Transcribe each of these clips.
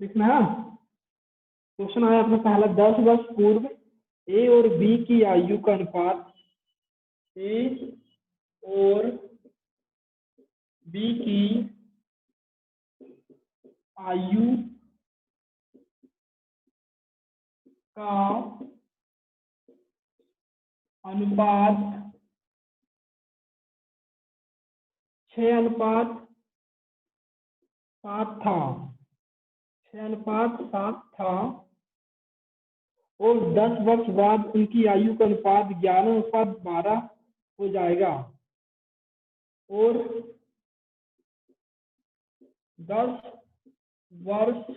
लिखना है। क्वेश्चन आया अपना पहला, 10 वर्ष पूर्व ए और बी की आयु का अनुपात, ए और बी की आयु का अनुपात 6:7 था, 6:7 था, और 10 वर्ष बाद उनकी आयु का अनुपात 11:12 हो जाएगा, और 10 वर्ष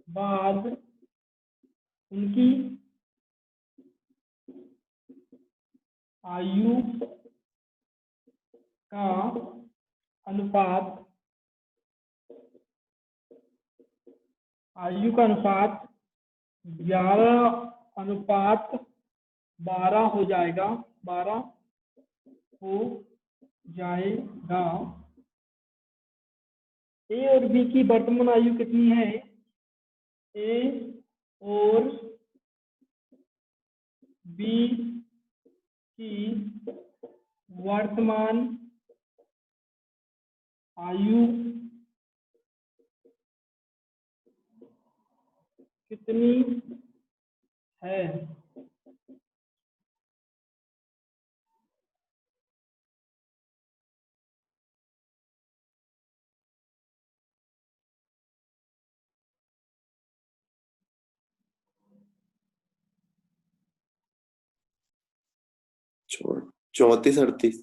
बाद उनकी आयु का अनुपात 11:12 हो जाएगा, 12 हो जाएगा। ए और बी की वर्तमान आयु कितनी है? ए और बी की वर्तमान आयु कितनी है? छोड़ 34-38।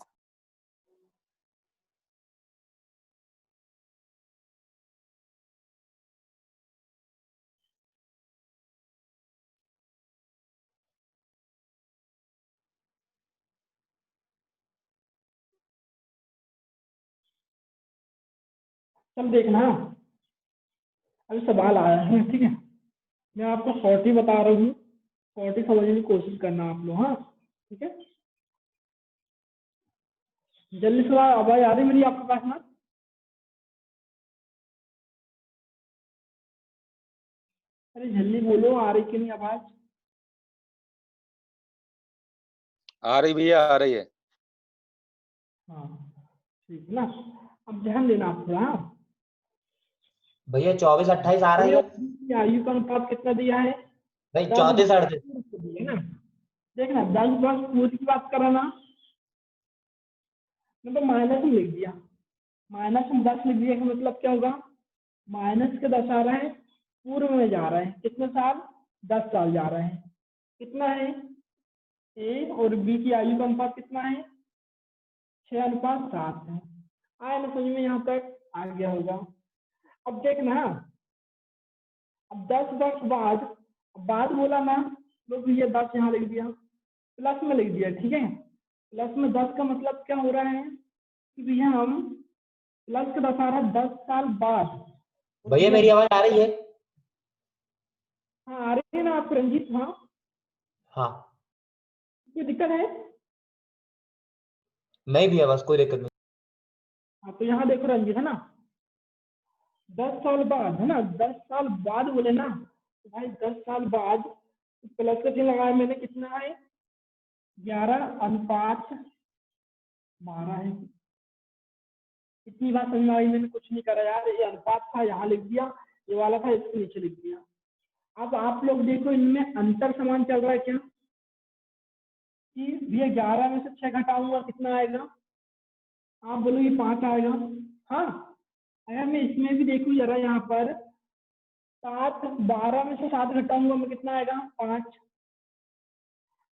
चल देखना, अभी सवाल आया है, ठीक है। मैं आपको 40 बता रहा हूँ, 40 समझने की कोशिश करना आप लोग, हाँ ठीक है। जल्दी से आवाज आ रही मेरी आपके पास ना? अरे जल्दी बोलो, आ रही कि नहीं आवाज? आ रही भैया, आ रही है। हाँ ठीक है ना, अब ध्यान देना आप थोड़ा। भैया 24-28 आ रही है। आयु का अनुपात कितना दिया है भाई? 34-38 है ना। देखना 10 वर्ष पूर्व की बात कर रहा ना, तो माइनस में लिख दिया, माइनस में 10 लिख दिया का मतलब क्या होगा? माइनस के 10 आ रहा है, पूर्व में जा रहे हैं, कितने साल? 10 साल जा रहे हैं। कितना है? ए और बी की आयु का अनुपात कितना है? 6:7 है। आया ना समझ में? यहाँ तक आ गया होगा। अब देखना, अब 10 वर्ष बाद बोला ना, तो ये 10 यहाँ लिख दिया, प्लस में लिख दिया, ठीक है। प्लस में 10 का मतलब क्या हो रहा है कि भैया हम प्लस के 10 आ रहा है 10 साल बाद। भैया मेरी आवाज आ रही है? हाँ आ रही है ना आपको रंजीत? हाँ हाँ कोई दिक्कत है? नहीं भैया, बस कोई दिक्कत नहीं। हाँ तो यहाँ देखो रंजीत, है ना, 10 साल बाद, है ना, 10 साल बाद बोले ना, तो भाई 10 साल बाद प्लस का चिन्ह लगाया मैंने, कितना है? 11:12 है। इतनी बात समझ में आई? मैंने कुछ नहीं करा यार, ये अनुपात था यहाँ लिख दिया, ये वाला था इसके नीचे लिख दिया। अब आप लोग देखो इनमें अंतर समान चल रहा है क्या? कि भैया 11 में से 6 घटाऊंगा कितना आएगा? आप बोलो ये 5 आएगा। हाँ अगर मैं इसमें भी देखूं जरा, यहाँ पर 12 में से 7 घटाऊंगा मैं, कितना आएगा? 5।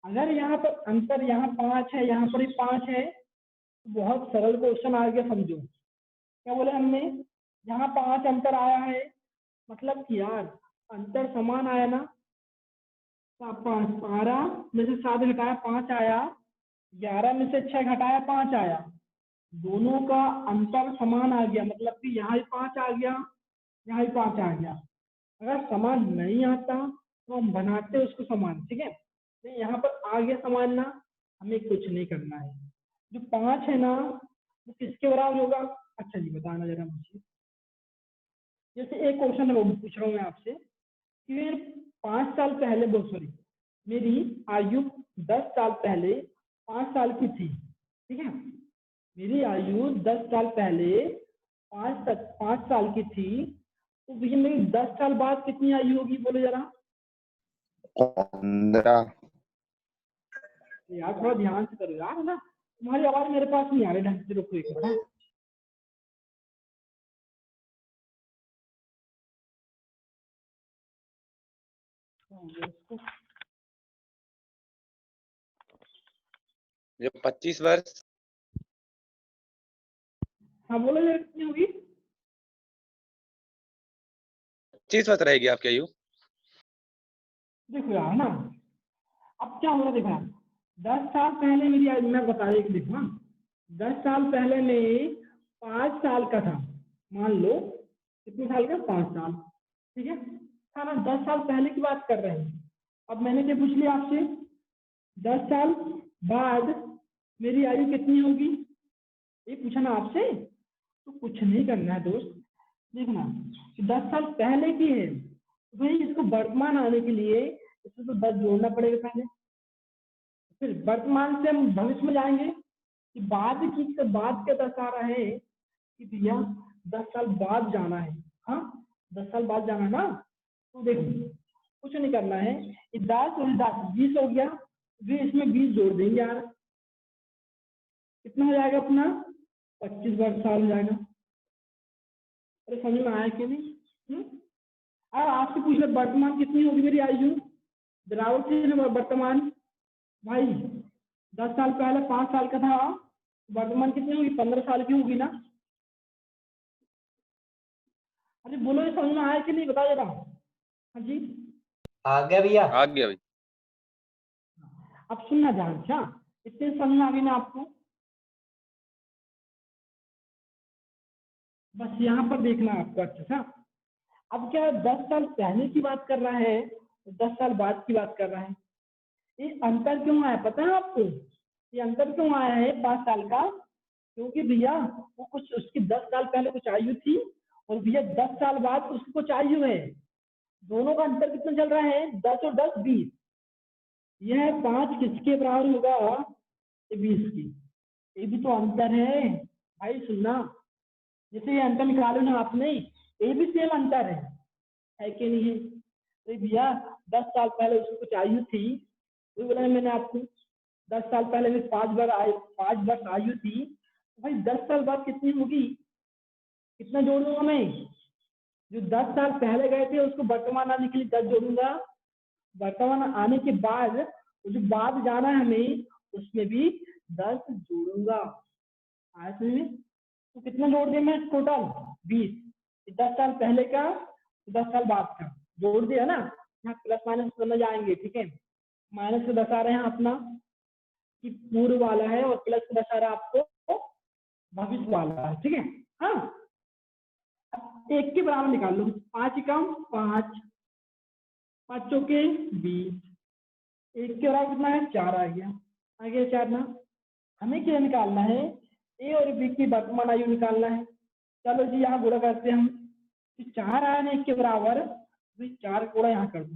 अगर यहाँ पर अंतर यहाँ 5 है, यहाँ पर ही 5 है, तो बहुत सरल क्वेश्चन आ गया, समझो। क्या बोले हमने? यहाँ 5 अंतर आया है, मतलब कि यार अंतर समान आया ना, 5, 12 में से 7 घटाया 5 आया, 11 में से 6 घटाया 5 आया, दोनों का अंतर समान आ गया, मतलब कि यहाँ भी 5 आ गया, यहाँ भी 5 आ गया। अगर समान नहीं आता तो हम बनाते उसको समान, ठीक है। तो यहाँ पर आ गया समान ना, हमें कुछ नहीं करना है। जो 5 है ना, वो किसके बराबर होगा? अच्छा जी बताना जरा मुझे। जैसे एक क्वेश्चन है वो पूछ रहा हूँ मैं आपसे कि 5 साल पहले सॉरी मेरी आयु 10 साल पहले 5 साल की थी, ठीक है। मेरी आयु 10 साल पहले 5 साल की थी, तो भैया मेरी 10 साल बाद कितनी आयु होगी बोलो जरा। 15। यार थोड़ा ध्यान से करो यार, है ना, तुम्हारी आवाज मेरे पास नहीं आ रही ढंग से, रुको एक मिनट। जो 25 वर्ष। हाँ बोलो यार कितनी होगी। 25 वर्ष रहेगी आपकी आयु। देखो यार ना, अब क्या होगा देखो यार, 10 साल पहले मेरी आयु, मैं बता रही देखो हाँ, 10 साल पहले मैं 5 साल का था, मान लो कितने साल का, 5 साल, ठीक है। था ना, 10 साल पहले की बात कर रहे हैं। अब मैंने क्या पूछ लिया आपसे, 10 साल बाद मेरी आयु कितनी होगी, ये पूछा ना आपसे। तो कुछ नहीं करना है दोस्त, देखना 10 साल पहले की है, तो भाई इसको वर्तमान आने के लिए इसमें तो 10 जोड़ना पड़ेगा पहले, फिर वर्तमान से हम भविष्य में जाएंगे कि बाद की, बाद के 10 आ रहा है कि भैया 10 साल बाद जाना है, हाँ 10 साल बाद जाना है ना। तो देखो कुछ नहीं करना है, 10 और 10 20 हो गया, फिर इसमें 20 जोड़ देंगे यार, कितना हो जाएगा अपना 25 वर्ष साल हो जाएगा। अरे समझ में आया कि नहीं। अब आपसे पूछ ले वर्तमान कितनी होगी मेरी आयु, गिरावट थी ना वर्तमान भाई, 10 साल पहले 5 साल का था, वर्तमान कितनी होगी 15 साल की होगी ना। अरे बोलो ये समझ में आया कि नहीं, बता जरा। हाँ जी आ गया भैया। आ गया भाई। अब सुनना ध्यान से, इतने समझ में आ गई ना आपको, बस यहाँ पर देखना आपको अच्छे से। अब क्या 10 साल पहले की बात कर रहा है, 10 साल बाद की बात कर रहा है, ये अंतर क्यों आया पता है आपको, ये अंतर क्यों आया है 5 साल का, क्योंकि भैया वो कुछ उसकी 10 साल पहले कुछ आयु थी, और भैया 10 साल बाद उसकी कुछ आयु है, दोनों का अंतर कितना चल रहा है, 10 और 10 20। यह 5 किसके बराबर होगा, ये 20 की, ये भी तो अंतर है भाई, सुनना। जैसे ये अंतर निकालो ना आपने, ये भी सेम अंतर है कि नहीं है। तो भैया 10 साल पहले उसकी कुछ आयु थी, वही बोला मैंने आपको, 10 साल पहले में 5 वर्ष आयु थी, तो भाई 10 साल बाद कितनी होगी, कितना जोड़ दूंगा मैं, जो 10 साल पहले गए थे उसको वर्तमान आने के लिए 10 जोड़ूंगा, वर्तमान आने के बाद जो बाद जाना है हमें उसमें भी 10 जोड़ूंगा। आया समझ में। तो कितना जोड़ दिया मैं टोटल 20, 10 साल पहले का 10 साल बाद का जोड़ दिया ना, यहाँ प्लस माइनस करने जाएंगे, ठीक है। माइनस से 10 आ रहे हैं अपना कि पूर्व वाला है, और प्लस से 10 आ रहा है आपको भविष्य वाला है, ठीक है। हाँ अब एक के बराबर निकाल लो, 5 कम 5, 5 चौके 20, एक के बराबर कितना है 4 आ गया, 4 ना। हमें क्या निकालना है, ए और बी की वर्तमान आयु निकालना है। चलो जी यहाँ गुणा करते हैं हम, 4 आया ना 1 के बराबर, 4 गुणा यहाँ कर दो,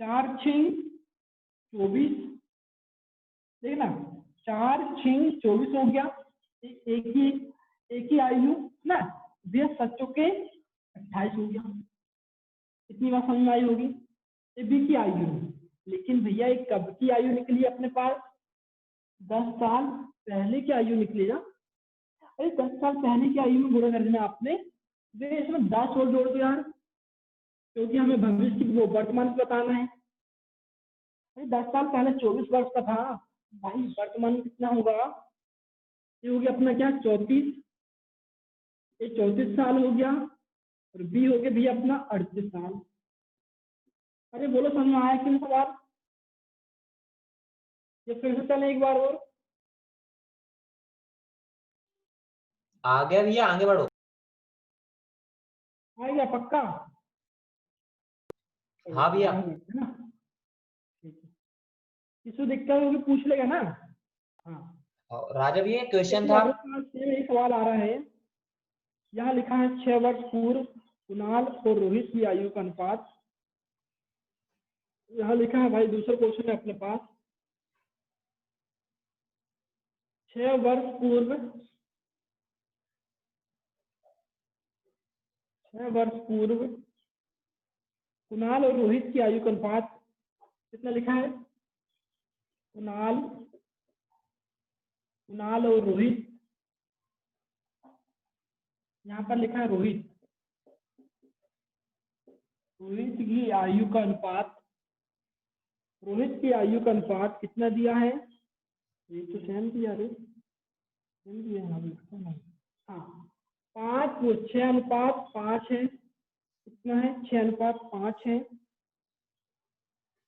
4 6 24, देखना 4 6 24 हो गया, एक ही आयु ना, 20 सच्चों के 28 हो गया। कितनी बार समझ में आई होगी, ये बी की आयु है, लेकिन भैया एक कब की आयु निकली अपने पास, 10 साल पहले की आयु निकली ना। अरे 10 साल पहले की आयु में गुणा कर देना आपने, वे इसमें 10 और जोड़ दो यार, क्योंकि हमें भविष्य की वो वर्तमान को बताना है। अरे 10 साल पहले 24 वर्ष का था भाई, वर्तमान में कितना होगा, ये हो गया अपना क्या 34, ये 34 साल हो गया, और बी हो गया भैया अपना 38 साल। अरे बोलो समझ में आया कि नहीं सवाल, ये फिर से चले एक बार और। आ गया भैया, आगे बढ़ो। आ गया पक्का। हाँ भैया। है ना, ठीक है, किसी दिक्कत होगी पूछ लेगा ना। हाँ राजा भैया क्वेश्चन देखिए, था। अगला यही सवाल आ रहा है, यहाँ लिखा है 6 वर्ष पूर्व कुणाल और रोहित की आयु का अनुपात। यहाँ लिखा है भाई, दूसरा क्वेश्चन है अपने पास। 6 वर्ष पूर्व 6 वर्ष पूर्व कुणाल और रोहित की आयु का अनुपात कितना लिखा है? कुणाल और रोहित, यहाँ पर लिखा है रोहित की आयु का अनुपात। रोहित की आयु का अनुपात कितना दिया है? ये तो सेम दिया रे, सेम दिया है। हाँ 6:5 है। कितना है? 6:5 है।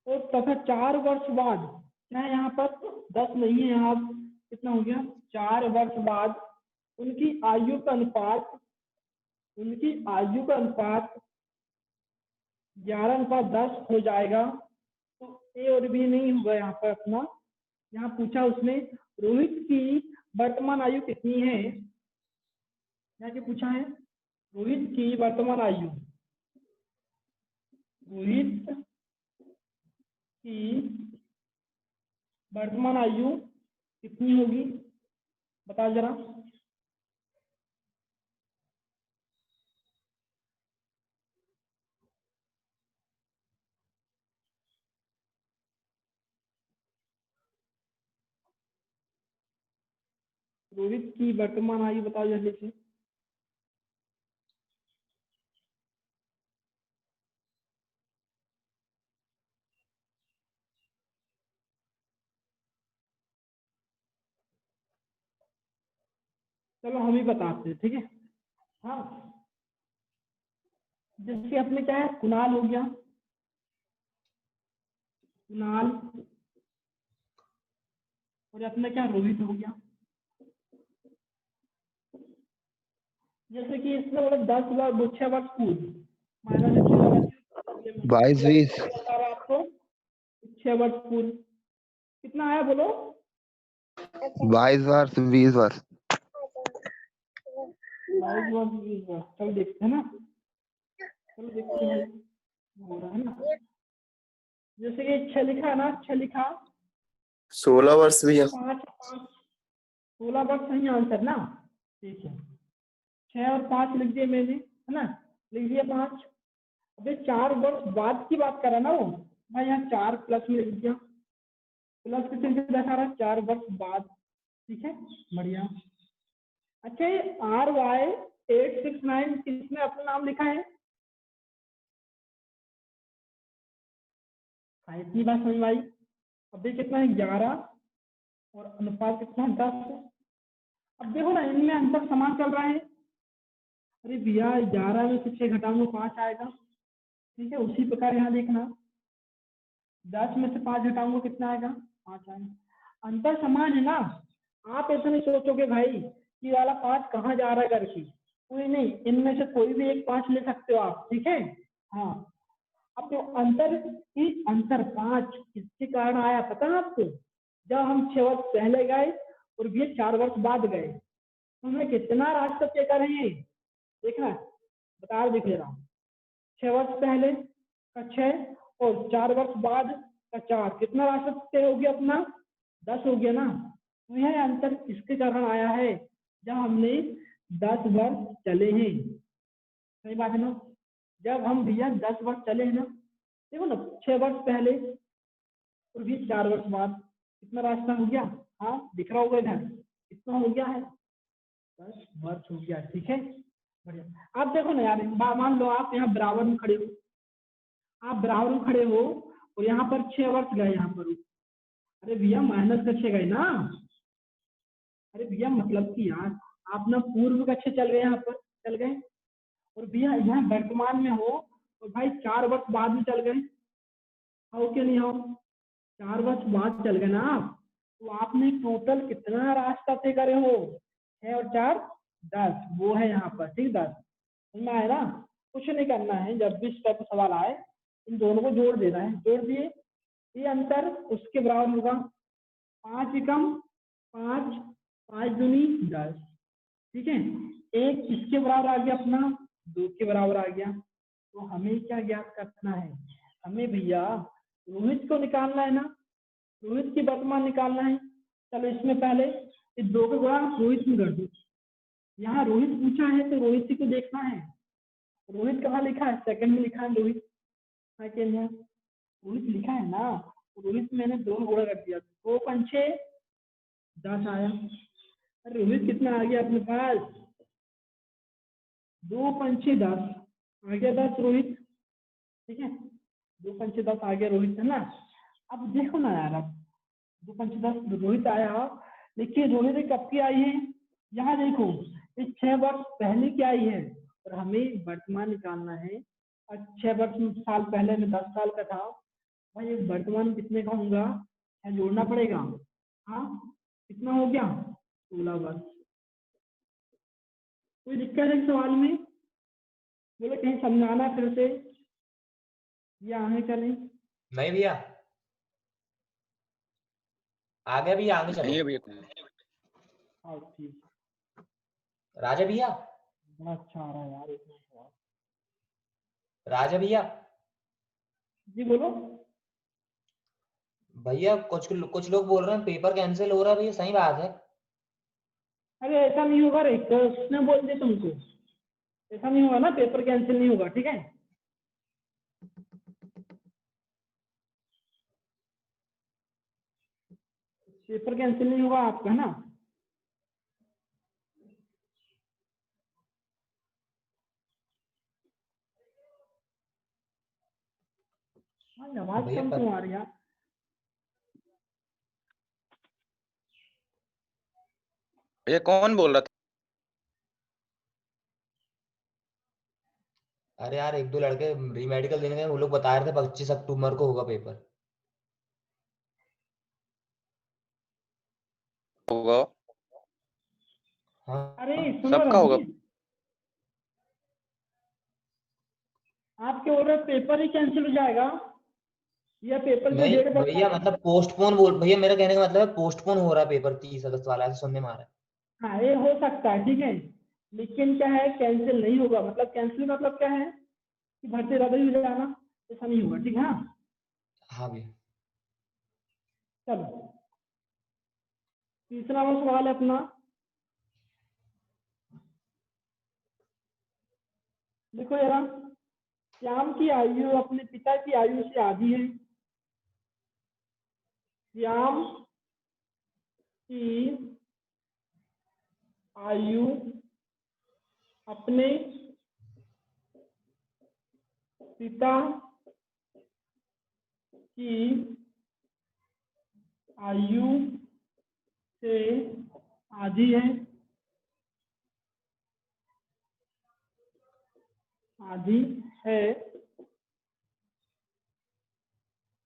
और तथा 4 वर्ष बाद क्या है? यहाँ पर 10 नहीं है, यहाँ कितना हो गया? 4 वर्ष बाद उनकी आयु का अनुपात 11:10 हो जाएगा। तो ए और बी नहीं होगा यहाँ पर अपना। यहाँ पूछा उसने रोहित की वर्तमान आयु कितनी है? यहाँ क्या पूछा है? रोहित की वर्तमान आयु, रोहित की वर्तमान आयु कितनी होगी? बता जरा। रोहित की वर्तमान आयु बताओ जल्दी से। चलो हम ही बताते हैं, ठीक है। हाँ जैसे अपने क्या है, कुणाल हो गया, कुणाल, और अपने क्या रोहित हो गया। जैसे कि इसमें मतलब 10 वर्ष 6 वर्ष पूर्व माइनस 22 आपको 6 वर्ष पूर्व कितना आया बोलो? 22 वर्ष 20 वर्ष 22 वर्ष 20 वर्ष। चलो देखते हैं ना, चलो देखते हैं हो रहा है ना। जैसे कि 6 लिखा है ना, 6 लिखा, 16 वर्ष भी है। 16 वर्ष सही आंसर ना। ठीक है, 6 और 5 लिख दिए मैंने, है ना, लिख दिया 5। अबे 4 वर्ष बाद की बात कर रहा ना वो भाई, यहाँ 4 प्लस में लिख दिया, प्लस के चिन्ह दिखा रहा 4 वर्ष बाद। ठीक है, बढ़िया। अच्छा ये RY869 किसने अपना नाम लिखा है? इतनी बात समझ में आई। अभी कितना है? 11 और अनुपात कितना है? 10। अब देखो ना, इनमें अंतर समान चल रहा है। अरे भैया 11 में से 6 घटाऊंगा 5 आएगा। ठीक है, उसी प्रकार यहाँ देखना 10 में से 5 घटाऊंगा कितना आएगा? 5 आएगा। अंतर समान है ना। आप ऐसा नहीं सोचोगे भाई कि वाला 5 कहाँ जा रहा है करके, कोई नहीं, इनमें से कोई भी एक 5 ले सकते हो आप। ठीक है, हाँ। अब जो अंतर 5 किसके कारण आया पता है आपको? जब हम 6 वर्ष पहले गए और ये 4 वर्ष बाद गए, तो हमें कितना रास्ता तय कर रहे हैं देखना, बता दिख रहा हूँ। 6 वर्ष पहले का 6 और 4 वर्ष बाद का 4, कितना रास्ता तय हो गया अपना? 10 हो गया ना। तो यह अंतर किसके कारण आया है? जब हमने 10 वर्ष चले हैं। सही बात है ना। जब हम भैया 10 वर्ष चले हैं ना, देखो ना 6 वर्ष पहले और भी 4 वर्ष बाद कितना रास्ता हो गया? हाँ दिख रहा होगा इधर, कितना हो गया है? 10 वर्ष हो गया। ठीक है, बढ़िया। आप देखो ना यार, मान लो आप यहाँ बराबर में खड़े हो, आप बराबर में खड़े हो और यहाँ पर 6 वर्ष गए यहाँ पर। अरे भैया माइनस का 6 गए ना। अरे भैया मतलब कि यार आप ना पूर्व का 6 चल गए, यहाँ पर चल गए, और भैया यहाँ वर्तमान में हो और भाई 4 वर्ष बाद में चल गए। हो क्या नहीं हो? 4 वर्ष बाद चल गए ना आप, तो आपने टोटल कितना रास्ता तय करे हो? 6 और 4 10, वो है यहाँ पर। ठीक, 10 समझ है ना। कुछ नहीं करना है, जब भी इस टाइप का सवाल आए इन दोनों को जोड़ देना है। जोड़ दिए, ये अंतर उसके बराबर होगा 5 एकम 5, 5 दूनी 10। ठीक है, एक इसके बराबर आ गया अपना 2 के बराबर आ गया। तो हमें क्या ज्ञात करना है, हमें भैया रोहित को निकालना है ना, रोहित की वर्तमान निकालना है। चलो इसमें पहले इस 2 का गुणा रोहित में कर दो। यहाँ रोहित पूछा है तो रोहित को देखना है। रोहित कहाँ लिखा है, सेकंड में लिखा है रोहित, सेकंड में रोहित लिखा है ना। रोहित मैंने 2 गुणा कर दिया, 2 पंचे 10 आया। अरे रोहित कितना आ गया अपने पास, 2 पंचे 10 आ गया, 10 रोहित, ठीक है। 2 पंचे 10 आ गया रोहित, है ना। अब देखो ना यार, अब 2 पंचे 10 रोहित आया, देखिए रोहित कब की आई है, यहाँ देखो इस 6 वर्ष पहले की आई है और हमें वर्तमान निकालना है। और 6 वर्ष साल पहले में 10 साल का था भाई, वर्तमान कितने का होगा, जोड़ना पड़ेगा। हाँ कितना हो गया, 16 वर्ष। कोई दिक्कत है सवाल में, बोले कहीं समझाना फिर से या आगे चलें। नहीं भैया, आगे भैया, आगे नहीं है चलो। भैया। हाँ ठीक, राजा भैया, बड़ा अच्छा आ रहा है यार इसमें सवाल। राजा भैया, जी बोलो। भैया कुछ लोग बोल रहे हैं पेपर कैंसिल हो रहा है भैया, सही बात है? अरे ऐसा नहीं होगा रे, तो उसने बोल दिया तुमको, ऐसा नहीं होगा ना, पेपर कैंसिल नहीं होगा, ठीक है। पेपर कैंसिल नहीं होगा आपका, है ना। हाँ आवाज भैया कम क्यों आ रही है। भैया कौन बोल रहा था? अरे यार, 1-2 लड़के री मेडिकल देने गए, वो लोग बता रहे थे 25 अक्टूबर को होगा पेपर। होगा, हाँ अरे सुनो सबका होगा। रणजीत, आपके ओर पेपर ही कैंसिल हो जाएगा या पेपर जो नहीं डेट भैया, बताया। मतलब पोस्टपोन बोल, भैया मेरा कहने का मतलब है पोस्टपोन हो रहा है पेपर 30 अगस्त वाला, ऐसा सुनने में आ रहा है। हाँ ये हो सकता है, ठीक है, लेकिन क्या है कैंसिल नहीं होगा। मतलब कैंसिल मतलब क्या है कि भर्ती रद्द ही हो जाना, ऐसा नहीं होगा, ठीक है। हाँ हाँ भैया। चलो तीसरा वो सवाल है अपना, देखो जरा, श्याम की आयु अपने पिता की आयु से आधी है। श्याम की आयु अपने पिता की आयु से आधी है, आधी है।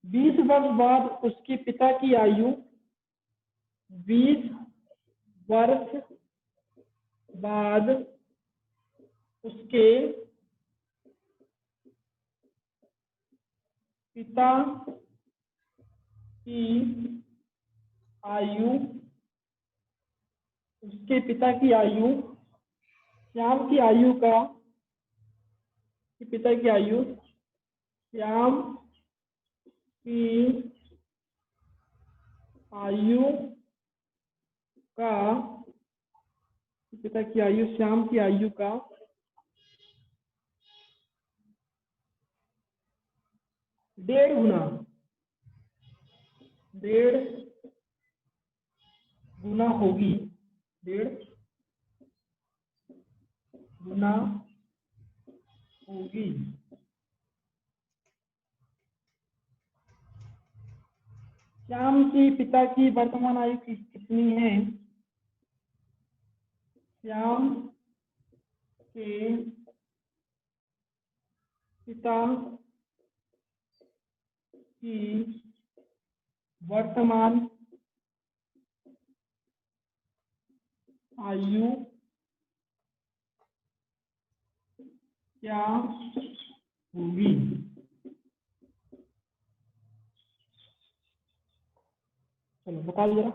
20 वर्ष बाद उसके पिता की आयु, 20 वर्ष बाद उसके पिता की आयु, उसके पिता की आयु, श्याम की आयु का, पिता की आयु, श्याम की आयु का, पिता की आयु श्याम की आयु का 1.5 गुना, 1.5 गुना होगी, 1.5 गुना होगी। श्याम की पिता की वर्तमान आयु कितनी है, श्याम के पिता की वर्तमान आयु क्या होगी। चलो बताओ जरा।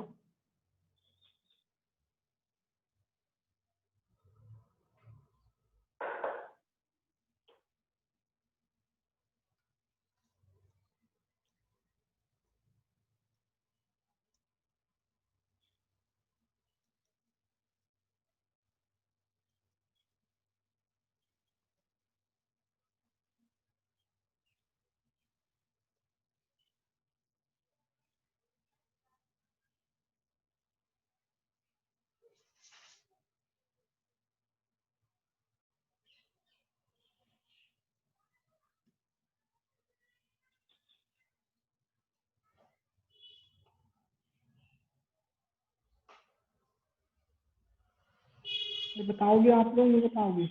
ये बताओगे आप लोग, मुझे बताओगे?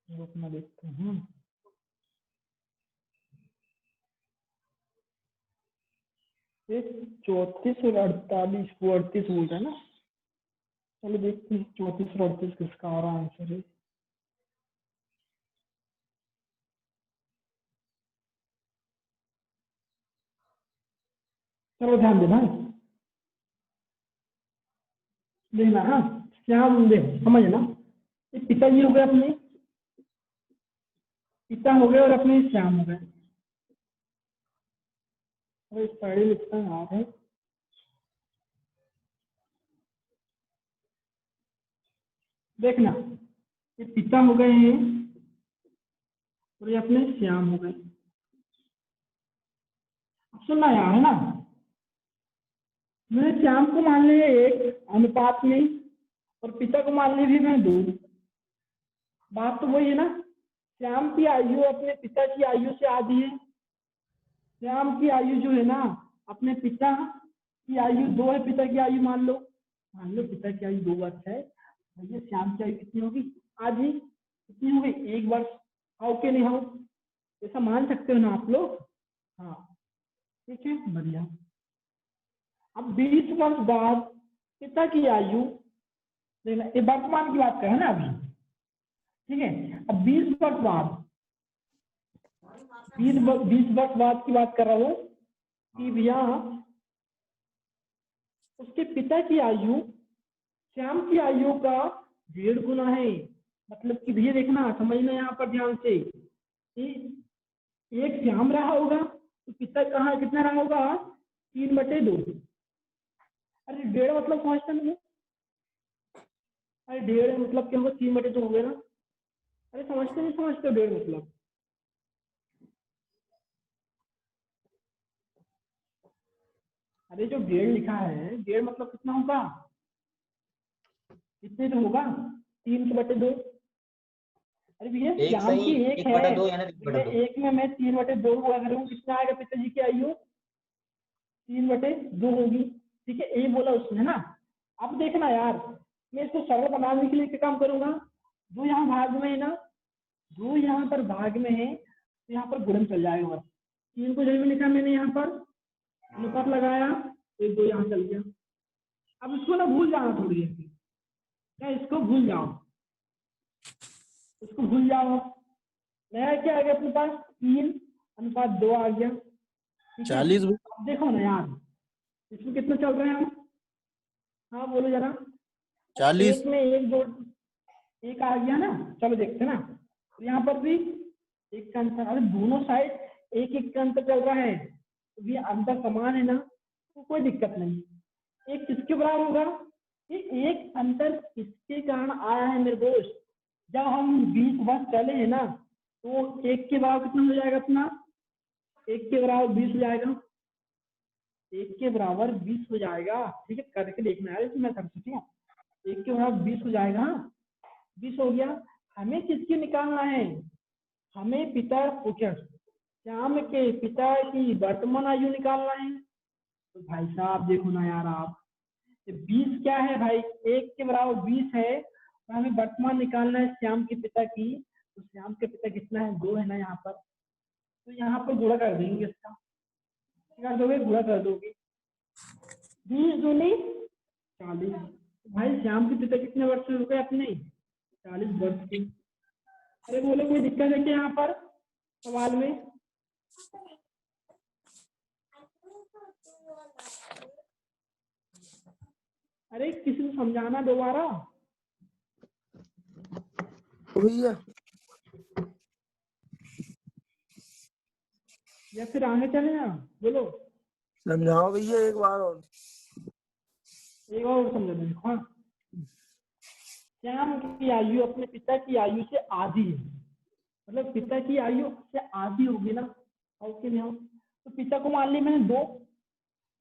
रुकना देखते हैं। ये 34 और 48, वो 38 बोल रहा है ना। चलो देखते हैं 34 और 38 किसका आ रहा आंसर है। चलो ध्यान देना, देखना। हाँ श्याम, देखो समझना, ये पिताजी हो गए अपने, पिता हो गए और अपने श्याम हो गए। अरे पढ़े लिखता याद है। देखना, ये पिता हो गए हैं और ये अपने श्याम हो गए। अब सुनना यार, है ना, मैंने श्याम को मान लिया 1 अनुपात में और पिता को मान ली मैं 2। बात तो वही है ना, श्याम की आयु अपने पिता की आयु से आधी है। श्याम की आयु जो है ना, अपने पिता की आयु 2 है, पिता की आयु मान लो पिता की आयु 2 वर्ष है। ये श्याम की आयु कितनी होगी? आधी। कितनी होगी? 1 वर्ष। हाउ के नहीं हाउ, ऐसा मान सकते हो ना आप लोग? हाँ ठीक है, बढ़िया। अब 20 वर्ष बाद पिता की आयु, देखना ये वर्तमान की बात करें ना अभी, ठीक है। अब 20 वर्ष बाद, 20 वर्ष बाद की बात कर रहा हूँ कि भैया उसके पिता की आयु श्याम की आयु का 1.5 गुना है। मतलब कि भैया देखना, समझना यहाँ पर ध्यान से, एक श्याम रहा होगा तो पिता कहाँ कितना रहा होगा? 3/2। अरे 1.5 मतलब समझते नहीं? अरे 1.5 मतलब क्या होगा? 3/2 हो गया ना। अरे समझते नहीं समझते हो 1.5 मतलब? अरे जो 1.5 लिखा है, 1.5 मतलब कितना होगा? कितने तो होगा? 3/2। अरे भैया एक श्याम सही, की 1 है, 1/2 यानी 1/2। 1 में मैं 3/2 को अगर हूँ, कितना आएगा पिताजी की आयु? 3/2 होगी। ठीक है, यही बोला उसने ना। अब देखना यार, मैं इसको सरल बनाने के लिए क्या काम करूंगा? जो यहाँ भाग में है ना, जो यहाँ पर भाग में है, तो यहाँ पर गुणन चल जाएगा बस। 3 को जब लिखा मैंने यहाँ पर अनुपात लगाया तो 2 यहाँ चल गया। अब इसको ना भूल जाना थोड़ी देर, क्या इसको भूल जाओ, इसको भूल जाओ। नया क्या आ गया अपने पास? 3/2 आ गया। 40। अब देखो ना यार, इसमें कितना चल रहे हैं हम? हाँ बोलो जरा। 40। एक में 1 2 1 आ गया ना। चलो देखते ना, तो यहाँ पर भी 1 का अंतर। अरे दोनों साइड 1-1 का अंतर चल रहा है, तो ये अंतर समान है ना, तो कोई दिक्कत नहीं। एक किसके बराबर होगा? ये एक अंतर किसके कारण आया है मेरे दोस्त? जब हम 20 वर्ष चले हैं ना, तो 1 के बराबर कितना हो जाएगा अपना? 1 के बराबर 20 हो जाएगा। 1 के बराबर 20 हो जाएगा। ठीक है, करके देखना है मैं कर सकती हूँ। 1 के बराबर 20 हो जाएगा। 20 हो गया। हमें किसकी निकालना है? हमें पिता श्याम के पिता की वर्तमान आयु निकालना है। तो भाई साहब देखो ना यार, आप 20 क्या है भाई? 1 के बराबर 20 है, तो हमें वर्तमान निकालना है श्याम के पिता की। तो श्याम के पिता कितना है? 2 है ना यहाँ पर। तो यहाँ पर गुणा कर देंगे, इसका कर दोगे, गुणा कर दोगे। 20 दूनी 40। भाई श्याम के पिता कितने वर्ष हो गए अपने? 40 वर्ष के। अरे बोले कोई दिक्कत है क्या यहाँ पर सवाल में? अरे किसी को समझाना दोबारा। भैया या फिर आगे चले ना, बोलो समझाओ भैया एक बार और। एक और समझा दें। हाँ, श्याम की आयु अपने पिता की आयु से आधी है, मतलब पिता की आयु से आधी होगी ना। ओके नहीं हो, तो पिता को मान ली मैंने 2,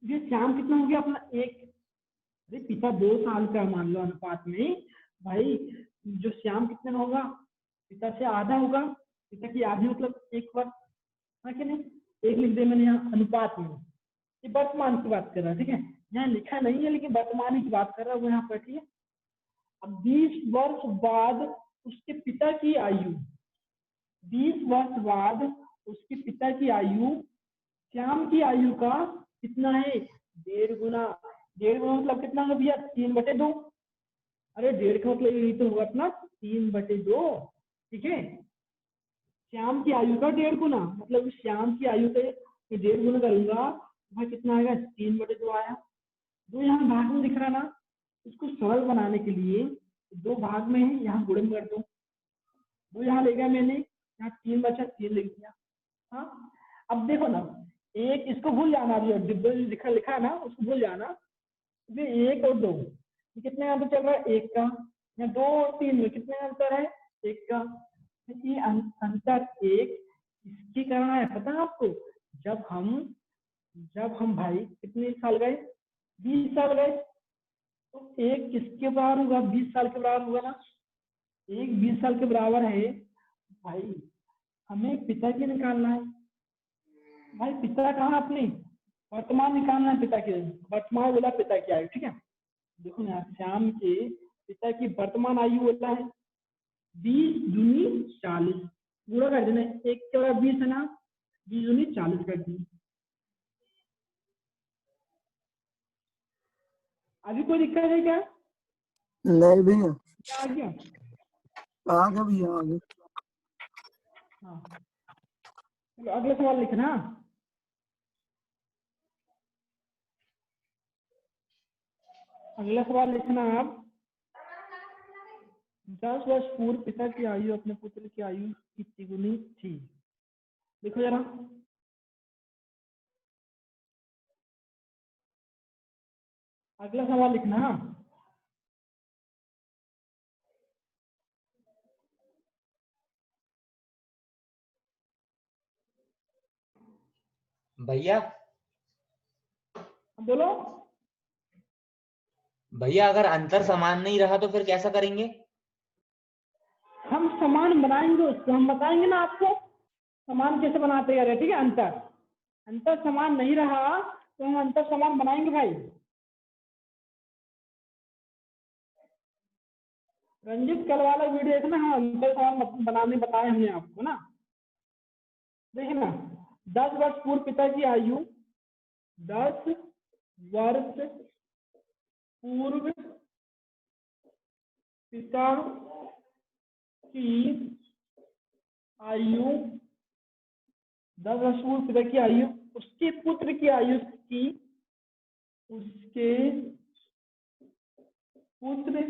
ये श्याम कितना हो गया अपना 1। अरे पिता 2 साल का मान लो अनुपात में भाई, जो श्याम कितने में होगा, पिता से आधा होगा। पिता की आधी मतलब 1 वर्ष, है कि नहीं। 1 लिख दे मैंने यहाँ अनुपात में। ये वर्तमान की बात कर रहा है, ठीक है। यहाँ लिखा नहीं है लेकिन वर्तमान की बात कर रहा है वो यहाँ पर, ठीक है। अब 20 वर्ष बाद उसके पिता की आयु, 20 वर्ष बाद उसके पिता की आयु श्याम की आयु का कितना है, 1.5 गुना। 1.5 गुना मतलब कितना होगा भैया, 3/2। अरे 1.5 का मतलब यही तो होगा अपना 3/2, ठीक है। श्याम की आयु का 1.5 गुना, मतलब श्याम की आयु का 1.5 गुना करूंगा, वह कितना आएगा, 3/2 आया। 2 यहाँ भाग में दिख रहा ना, इसको सरल बनाने के लिए 2 भाग में है, यहाँ गुणन कर दो। 2 यहाँ ले गया मैंने, यहाँ 3 बचा, 3 लिख दिया। हाँ, अब देखो ना, एक इसको भूल जाना, अभी डिब्बे लिखा है ना उसको भूल जाना। ये 1 और 2 कितने अंतर चल रहा है, 1 का। या 2 और 3 में कितने अंतर है, 1 का। ये अंतर 1 इसकी करना है, पता है आपको। जब हम भाई कितने साल गए, 20 साल गए, तो 1 किसके बराबर होगा, 20 साल के बराबर होगा ना। 1 20 साल के बराबर है भाई। हमें पिता की निकालना है भाई। पिता कहाँ, अपने वर्तमान निकालना है पिता के। वर्तमान बोला पिता की आयु, ठीक है। देखो ना, श्याम के पिता की वर्तमान आयु बोला है 20 दूनी 40। पूरा कर देना, 1 के बराबर 20 है ना, 20 दूनी 40 कर दी। अभी कोई दिक्कत है क्या, नहीं भैया, क्या आ गया। आगे भैया आगे। हाँ, चलो अगला सवाल लिखना। अगला सवाल लिखना आप। 10 वर्ष पूर्व पिता की आयु अपने पुत्र की आयु कितनी गुनी थी। देखो जरा, अगला सवाल लिखना। भैया बोलो। भैया अगर अंतर समान नहीं रहा तो फिर कैसा करेंगे? हम समान बनाएंगे उसको, हम बताएंगे ना आपको समान कैसे बनाते हैं, ठीक है। अंतर समान नहीं रहा तो हम अंतर समान बनाएंगे भाई। रंजित कल वाला वीडियो देखना, हम अंतर समान बनाने बताए हमने आपको ना। देखना, 10 वर्ष पूर्व पिता की आयु, 10 वर्ष पूर्व पिता की आयु, 10 वर्ष पूर्व पिता की आयु, उसके पुत्र की आयु की, उसके पुत्र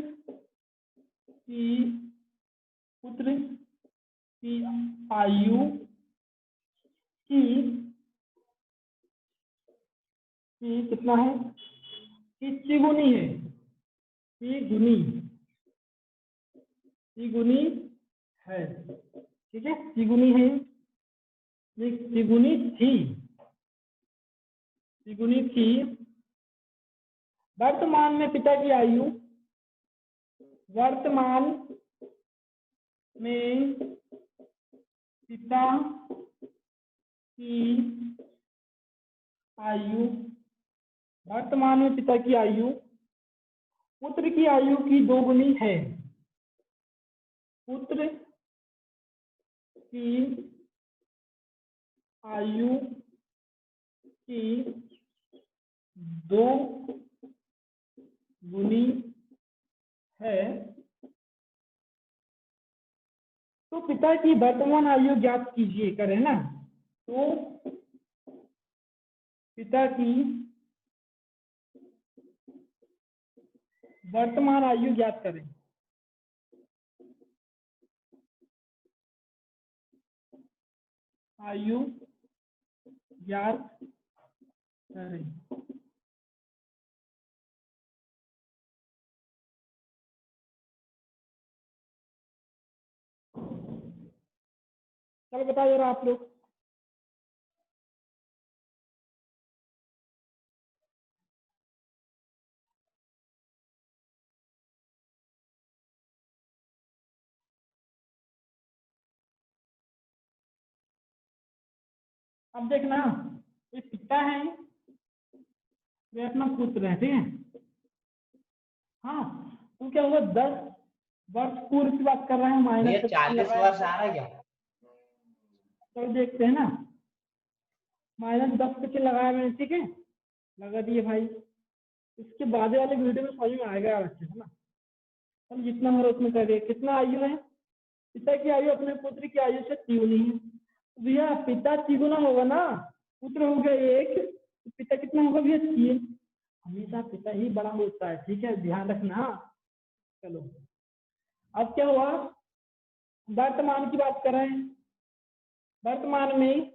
की आयु की कितना है, कि त्रिगुणी है, त्रिगुणी है, ठीक है। त्रिगुणी है, त्रिगुणी थी। वर्तमान में पिता की आयु, वर्तमान में पिता की आयु, वर्तमान में पिता की आयु पुत्र की आयु की 2 गुनी है। पुत्र की आयु की 2 गुनी है। तो पिता की वर्तमान आयु ज्ञात कीजिए, करें ना। तो पिता की वर्तमान आयु ज्ञात करें। आयु ज्ञात करें। चलो बताओ जरा आप लोग। अब देखना, ये पिता है, ये अपना पुत्र है, ठीक है। हाँ, तो क्या हुआ, 10 वर्ष पूर्व की बात कर रहे हैं, भैया माइनस 40 वर्ष आ रहा है क्या? तो देखते हैं ना, -10 पे लगाया मैंने, ठीक है, लगा दिए भाई। इसके बाद वाले वीडियो में समझ में आएगा अच्छे से ना। हम जितना हो रहा उतना करिए। कितना आयु है, पिता की आयु अपने पुत्र की आयु से तिगुनी है। भैया पिता तिगुना होगा ना, पुत्र हो गया 1, तो पिता कितना होगा भैया 3। हमेशा पिता ही बड़ा होता है, ठीक है, ध्यान रखना। चलो अब क्या हुआ, वर्तमान की बात कर रहे हैं। वर्तमान में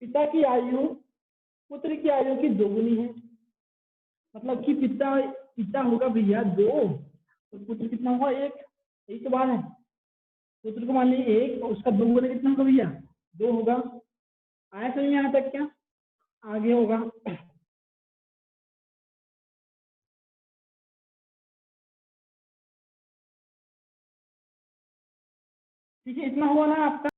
पिता की आयु पुत्र की आयु की दोगुनी है, मतलब कि पिता होगा भैया 2, तो पुत्र कितना होगा 1। यही तो बात है, पुत्र को मान लीजिए 1 और उसका 2 गुना कितना होगा भैया 2 होगा। आया समझ में यहाँ तक क्या, आगे होगा। ठीक है, इतना हुआ ना आपका।